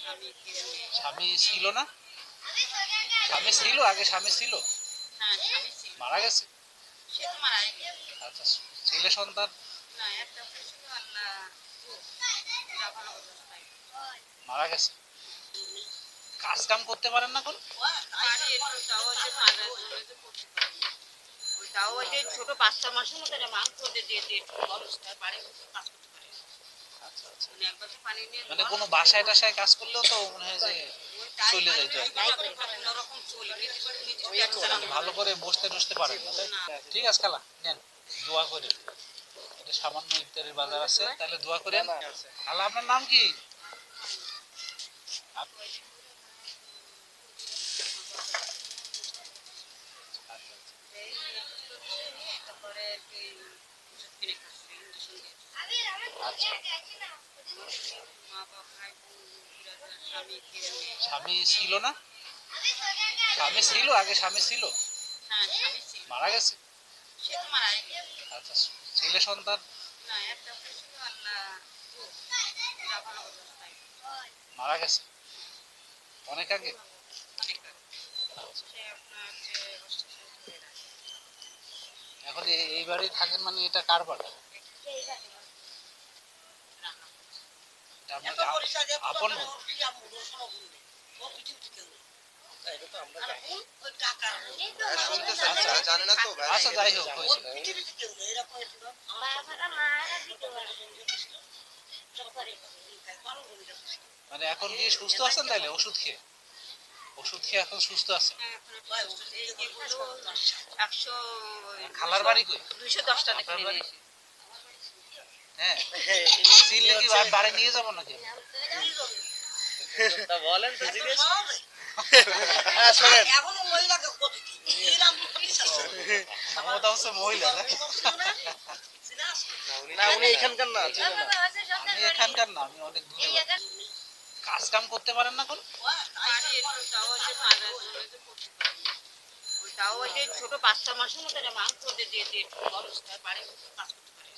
স্বামী ছিল না? স্বামী ছিল, আগে স্বামী ছিল, মারা গেছে। আচ্ছা, ছেলে সন্তান মারা গেছে। কাজ কাম করতে পারেন না? কোন ছোট বাচ্চা মাসের মতো মাংস দিয়ে বাড়ি কাজ করতে পারে। আচ্ছা আচ্ছা, মানে একবার পানি নিয়ে মানে কোনো বাসায় টাসায় কাজ করলেও তো মনে হয় যে চলে যাইতো। ভালো করে বসতে টসতে পারেন না, তাই? ঠিক আছে খালা, নেন দোয়া করেন। এটা সামান্য ইফতারের বাজার আছে, তাহলে দোয়া করেন। খালা আপনার নাম কি? স্বামী ছিল না? স্বামী ছিল, আগে স্বামী ছিল, মারা গেছে। আচ্ছা, ছেলে সন্তান মারা গেছে অনেক আগে। এখন এই বাড়ি থাকেন, মানে এটা কার বাড়ি? আপন বোন? আচ্ছা যাই হোক, মানে এখন কি সুস্থ আছেন? তাইলে ওষুধ খেয়ে এখন সুস্থ আছেন? খালার বাড়ি কই? 210 টাকা নিয়ে হ্যাঁ, চিনলে কি বাড়ি নিয়ে যাবো নাকি? বলেন তো, জিজ্ঞেস ক্ষমতা হচ্ছে মহিলা না, উনি এখানকার না, আমি এখানকার না, আমি অনেক দূরে। কাজ কাম করতে পারেন না? কোন ছোট বাচ্চা মাসের মতো মাংস দিয়ে বাড়ি কাজ করতে পারে।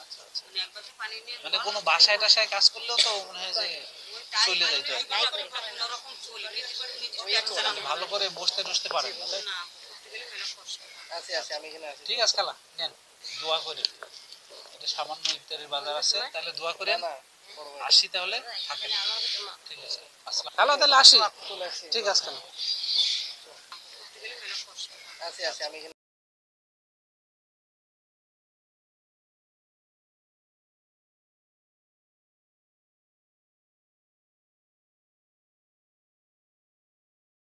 আচ্ছা আচ্ছা, মানে একবার পানি নিয়ে মানে কোনো বাসায় টাসায় কাজ করলেও তো মনে হয় যে চলে যাইতো। ভালো করে বসতে টসতে পারেন না, তাই? ঠিক আছে খালা, নেন দোয়া করেন। এটা সামান্য ইফতারের বাজার আছে, তাহলে দোয়া করেন। আসি তাহলে, থাকেন। ঠিক আছে, আসসালাম খালা, তাহলে আসি। ঠিক আছে খালা।